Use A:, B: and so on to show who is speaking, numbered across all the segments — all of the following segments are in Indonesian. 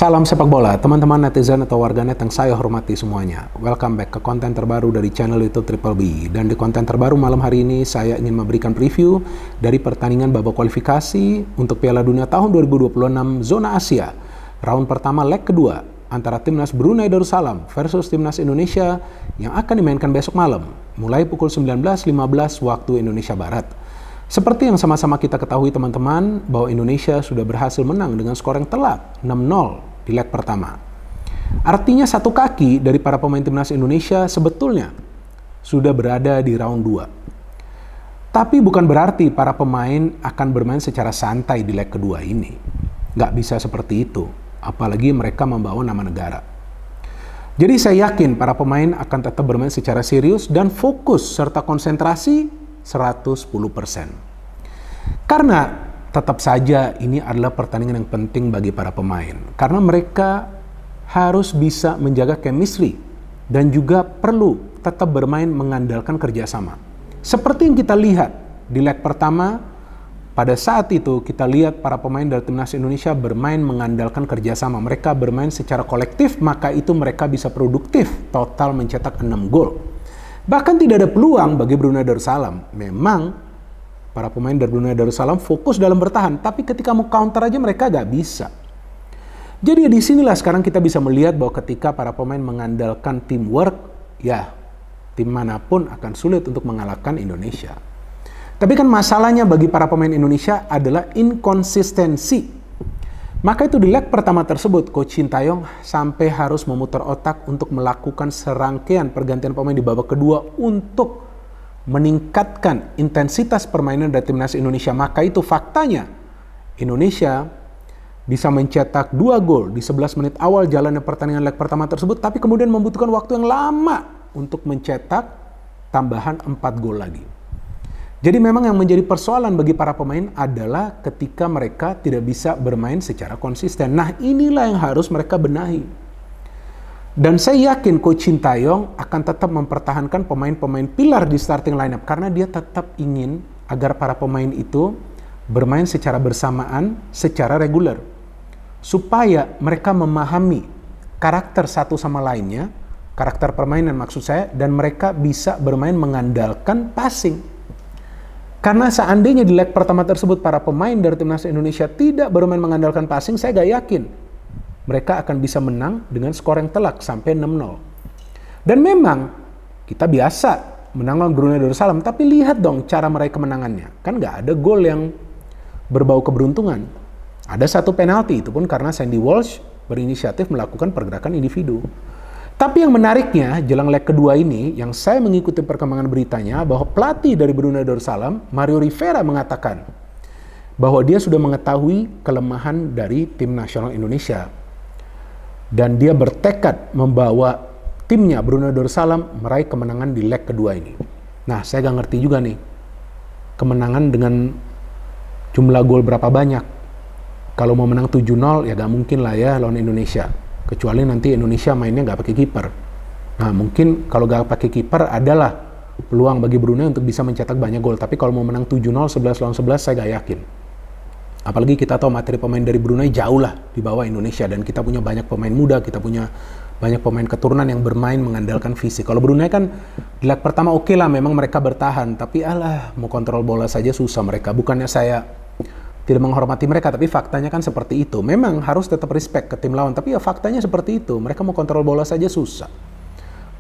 A: Salam sepak bola, teman-teman netizen atau warganet yang saya hormati semuanya. Welcome back ke konten terbaru dari channel YouTube Triple B. Dan di konten terbaru malam hari ini saya ingin memberikan preview dari pertandingan babak kualifikasi untuk Piala Dunia tahun 2026 zona Asia. Round pertama leg kedua antara timnas Brunei Darussalam versus timnas Indonesia yang akan dimainkan besok malam mulai pukul 19.15 waktu Indonesia Barat. Seperti yang sama-sama kita ketahui teman-teman, bahwa Indonesia sudah berhasil menang dengan skor yang telak 6-0 di leg pertama. Artinya satu kaki dari para pemain timnas Indonesia sebetulnya sudah berada di round 2. Tapi bukan berarti para pemain akan bermain secara santai di leg kedua ini. Nggak bisa seperti itu, apalagi mereka membawa nama negara. Jadi saya yakin para pemain akan tetap bermain secara serius dan fokus serta konsentrasi 110%. Karena tetap saja ini adalah pertandingan yang penting bagi para pemain. Karena mereka harus bisa menjaga chemistry dan juga perlu tetap bermain mengandalkan kerjasama. Seperti yang kita lihat di leg pertama, pada saat itu kita lihat para pemain dari timnas Indonesia bermain mengandalkan kerjasama. Mereka bermain secara kolektif, maka itu mereka bisa produktif, total mencetak 6 gol. Bahkan tidak ada peluang bagi Brunei Darussalam. Memang para pemain dari Brunei Darussalam fokus dalam bertahan, tapi ketika mau counter aja mereka gak bisa. Jadi di sinilah sekarang kita bisa melihat bahwa ketika para pemain mengandalkan teamwork, ya tim manapun akan sulit untuk mengalahkan Indonesia. Tapi kan masalahnya bagi para pemain Indonesia adalah inkonsistensi. Maka itu di leg pertama tersebut, Coach Sintayong sampai harus memutar otak untuk melakukan serangkaian pergantian pemain di babak kedua untuk meningkatkan intensitas permainan dari timnas Indonesia. Maka itu faktanya Indonesia bisa mencetak 2 gol di 11 menit awal jalannya pertandingan leg pertama tersebut, tapi kemudian membutuhkan waktu yang lama untuk mencetak tambahan 4 gol lagi. Jadi memang yang menjadi persoalan bagi para pemain adalah ketika mereka tidak bisa bermain secara konsisten. Nah inilah yang harus mereka benahi. Dan saya yakin Coach Sintayong akan tetap mempertahankan pemain-pemain pilar di starting lineup. Karena dia tetap ingin agar para pemain itu bermain secara bersamaan, secara reguler. Supaya mereka memahami karakter satu sama lainnya, karakter permainan maksud saya, dan mereka bisa bermain mengandalkan passing. Karena seandainya di leg pertama tersebut para pemain dari timnas Indonesia tidak bermain mengandalkan passing, saya gak yakin mereka akan bisa menang dengan skor yang telak sampai 6-0. Dan memang kita biasa menang lawan Brunei Darussalam, tapi lihat dong cara meraih kemenangannya. Kan gak ada gol yang berbau keberuntungan. Ada satu penalti, itu pun karena Sandy Walsh berinisiatif melakukan pergerakan individu. Tapi yang menariknya, jelang leg kedua ini, yang saya mengikuti perkembangan beritanya, bahwa pelatih dari Brunei Darussalam, Mario Rivera, mengatakan bahwa dia sudah mengetahui kelemahan dari tim nasional Indonesia. Dan dia bertekad membawa timnya Brunei Darussalam meraih kemenangan di leg kedua ini. Nah, saya gak ngerti juga nih, kemenangan dengan jumlah gol berapa banyak. Kalau mau menang 7-0, ya gak mungkin lah ya lawan Indonesia. Kecuali nanti Indonesia mainnya nggak pakai kiper. Nah mungkin kalau nggak pakai kiper adalah peluang bagi Brunei untuk bisa mencetak banyak gol. Tapi kalau mau menang 7-0, 11 lawan 11 saya nggak yakin. Apalagi kita tahu materi pemain dari Brunei jauh lah di bawah Indonesia. Dan kita punya banyak pemain muda, kita punya banyak pemain keturunan yang bermain mengandalkan fisik. Kalau Brunei kan di leg pertama oke lah memang mereka bertahan. Tapi mau kontrol bola saja susah mereka. Bukannya saya tidak menghormati mereka, tapi faktanya kan seperti itu. Memang harus tetap respect ke tim lawan, tapi ya faktanya seperti itu. Mereka mau kontrol bola saja susah.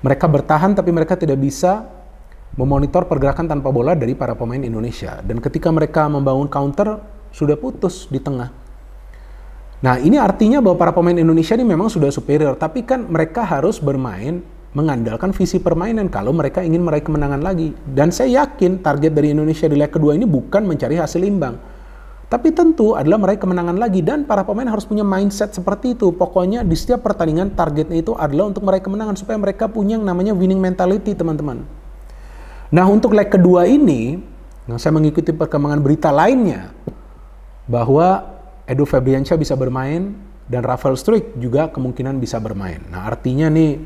A: Mereka bertahan, tapi mereka tidak bisa memonitor pergerakan tanpa bola dari para pemain Indonesia. Dan ketika mereka membangun counter, sudah putus di tengah. Nah, ini artinya bahwa para pemain Indonesia ini memang sudah superior, tapi kan mereka harus bermain mengandalkan visi permainan kalau mereka ingin meraih kemenangan lagi. Dan saya yakin target dari Indonesia di leg kedua ini bukan mencari hasil imbang, tapi tentu adalah meraih kemenangan lagi, dan para pemain harus punya mindset seperti itu. Pokoknya di setiap pertandingan targetnya itu adalah untuk meraih kemenangan supaya mereka punya yang namanya winning mentality, teman-teman. Nah, untuk leg kedua ini, saya mengikuti perkembangan berita lainnya bahwa Edo Febriansyah bisa bermain dan Rafael Struijk juga kemungkinan bisa bermain. Nah, artinya nih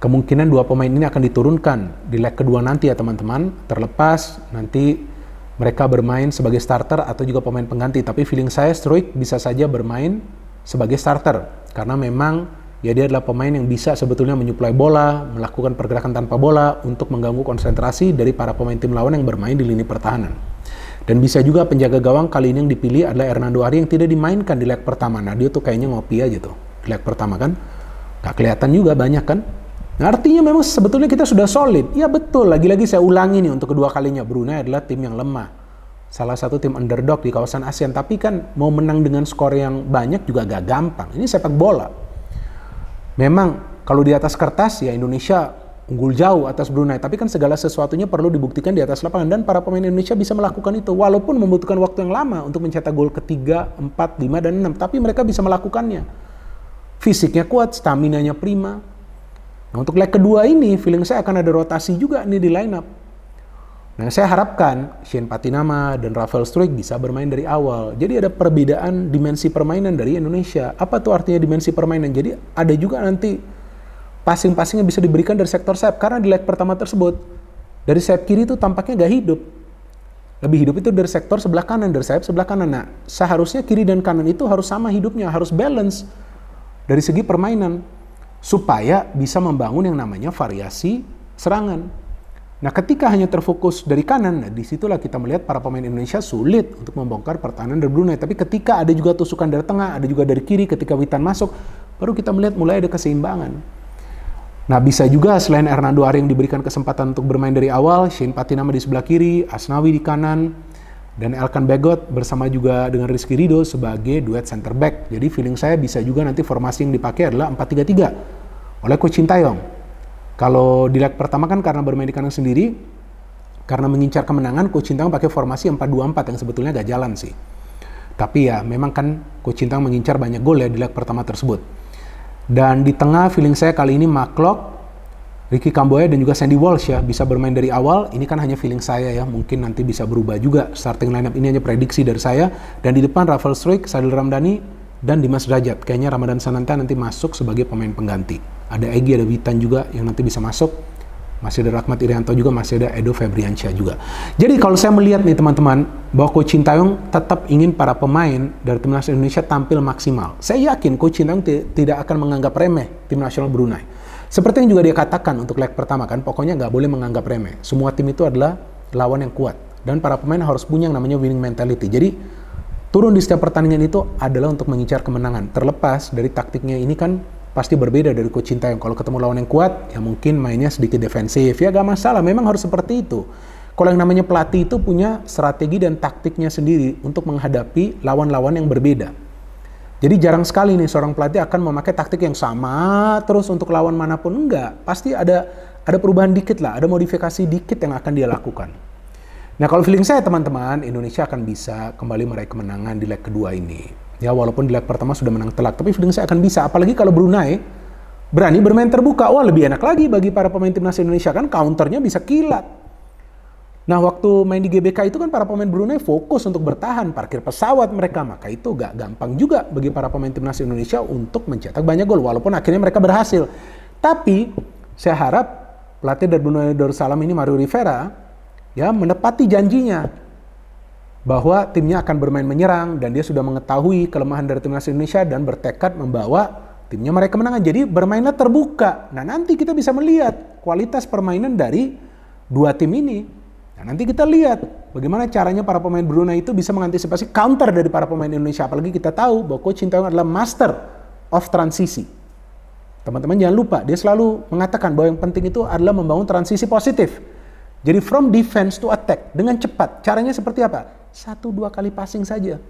A: kemungkinan dua pemain ini akan diturunkan di leg kedua nanti ya, teman-teman. Terlepas nanti mereka bermain sebagai starter atau juga pemain pengganti. Tapi feeling saya Struijk bisa saja bermain sebagai starter. Karena memang ya dia adalah pemain yang bisa sebetulnya menyuplai bola, melakukan pergerakan tanpa bola untuk mengganggu konsentrasi dari para pemain tim lawan yang bermain di lini pertahanan. Dan bisa juga penjaga gawang kali ini yang dipilih adalah Hernando Ari yang tidak dimainkan di leg pertama. Nah dia tuh kayaknya ngopi aja tuh di leg pertama kan. Gak kelihatan juga banyak kan. Nah artinya memang sebetulnya kita sudah solid. Ya betul, lagi-lagi saya ulangi nih untuk kedua kalinya. Brunei adalah tim yang lemah. Salah satu tim underdog di kawasan ASEAN. Tapi kan mau menang dengan skor yang banyak juga gak gampang. Ini sepak bola. Memang kalau di atas kertas ya Indonesia unggul jauh atas Brunei, tapi kan segala sesuatunya perlu dibuktikan di atas lapangan dan para pemain Indonesia bisa melakukan itu walaupun membutuhkan waktu yang lama untuk mencetak gol ketiga, 4, 5, dan 6, tapi mereka bisa melakukannya. Fisiknya kuat, staminanya prima. Nah untuk leg kedua ini feeling saya akan ada rotasi juga nih di line up. Nah saya harapkan Shane Patinama dan Rafael Struijk bisa bermain dari awal. Jadi ada perbedaan dimensi permainan dari Indonesia. Apa tuh artinya dimensi permainan? Jadi ada juga nanti passing-passingnya bisa diberikan dari sektor sayap. Karena di leg pertama tersebut, dari sayap kiri itu tampaknya gak hidup. Lebih hidup itu dari sektor sebelah kanan, dari sayap sebelah kanan. Nah, seharusnya kiri dan kanan itu harus sama hidupnya, harus balance dari segi permainan. Supaya bisa membangun yang namanya variasi serangan. Nah, ketika hanya terfokus dari kanan, nah disitulah kita melihat para pemain Indonesia sulit untuk membongkar pertahanan dari Brunei. Tapi ketika ada juga tusukan dari tengah, ada juga dari kiri, ketika Witan masuk, baru kita melihat mulai ada keseimbangan. Nah bisa juga selain Hernando Ari yang diberikan kesempatan untuk bermain dari awal, Shane Patinama di sebelah kiri, Asnawi di kanan, dan Elkan Bagot bersama juga dengan Rizky Ridho sebagai duet center back. Jadi feeling saya bisa juga nanti formasi yang dipakai adalah 4-3-3 oleh Coach Sintayong. Kalau di leg pertama kan karena bermain di kanan sendiri, karena mengincar kemenangan, Coach Sintayong pakai formasi 4-2-4 yang sebetulnya gak jalan sih. Tapi ya memang kan Coach Sintayong mengincar banyak gol ya di leg pertama tersebut. Dan di tengah feeling saya kali ini McLeod, Ricky Kamboya dan juga Sandy Walsh ya bisa bermain dari awal. Ini kan hanya feeling saya ya, mungkin nanti bisa berubah juga starting lineup ini, hanya prediksi dari saya. Dan di depan Rafael Struijk, Sadil Ramdhani dan Dimas Derajat. Kayaknya Ramadan Sananta nanti masuk sebagai pemain pengganti. Ada Egy, ada Witan juga yang nanti bisa masuk. Masih ada Rahmat Irianto juga, masih ada Edo Febriansyah juga. Jadi kalau saya melihat nih teman-teman, bahwa Coach Sintayong tetap ingin para pemain dari Timnas Indonesia tampil maksimal. Saya yakin Coach Sintayong tidak akan menganggap remeh Tim Nasional Brunei. Seperti yang juga dia katakan untuk leg pertama kan, pokoknya nggak boleh menganggap remeh. Semua tim itu adalah lawan yang kuat. Dan para pemain harus punya yang namanya winning mentality. Jadi turun di setiap pertandingan itu adalah untuk mengincar kemenangan. Terlepas dari taktiknya ini kan pasti berbeda dari Coach Sintayong. Kalau ketemu lawan yang kuat, ya mungkin mainnya sedikit defensif. Ya gak masalah, memang harus seperti itu. Kalau yang namanya pelatih itu punya strategi dan taktiknya sendiri untuk menghadapi lawan-lawan yang berbeda. Jadi jarang sekali nih seorang pelatih akan memakai taktik yang sama terus untuk lawan manapun. Enggak, pasti ada perubahan dikit lah, ada modifikasi dikit yang akan dia lakukan. Nah kalau feeling saya teman-teman, Indonesia akan bisa kembali meraih kemenangan di leg kedua ini. Ya walaupun di leg pertama sudah menang telak, tapi feeling saya akan bisa. Apalagi kalau Brunei berani bermain terbuka, wah lebih enak lagi bagi para pemain timnas Indonesia kan counternya bisa kilat. Nah waktu main di GBK itu kan para pemain Brunei fokus untuk bertahan, parkir pesawat mereka, maka itu gak gampang juga bagi para pemain timnas Indonesia untuk mencetak banyak gol, walaupun akhirnya mereka berhasil. Tapi saya harap pelatih dari Brunei Darussalam ini Mario Rivera ya menepati janjinya bahwa timnya akan bermain menyerang dan dia sudah mengetahui kelemahan dari timnas Indonesia dan bertekad membawa timnya meraih kemenangan. Jadi bermainlah terbuka. Nah nanti kita bisa melihat kualitas permainan dari dua tim ini. Nah nanti kita lihat bagaimana caranya para pemain Brunei itu bisa mengantisipasi counter dari para pemain Indonesia. Apalagi kita tahu bahwa Coach Sintayong adalah master of transisi. Teman-teman jangan lupa, dia selalu mengatakan bahwa yang penting itu adalah membangun transisi positif. Jadi from defense to attack dengan cepat. Caranya seperti apa? 1-2 kali passing saja.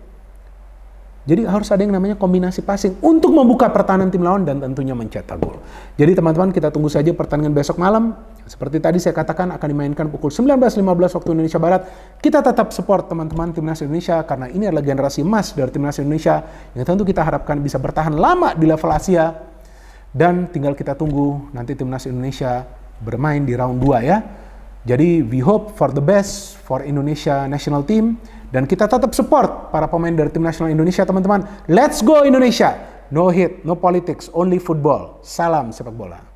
A: Jadi harus ada yang namanya kombinasi passing untuk membuka pertahanan tim lawan dan tentunya mencetak gol. Jadi teman-teman kita tunggu saja pertandingan besok malam. Seperti tadi saya katakan akan dimainkan pukul 19.15 waktu Indonesia Barat. Kita tetap support teman-teman Timnas Indonesia karena ini adalah generasi emas dari Timnas Indonesia yang tentu kita harapkan bisa bertahan lama di level Asia. Dan tinggal kita tunggu nanti Timnas Indonesia bermain di round 2 ya. Jadi we hope for the best for Indonesia national team dan kita tetap support para pemain dari tim nasional Indonesia teman-teman. Let's go Indonesia. No hate, no politics, only football. Salam sepak bola.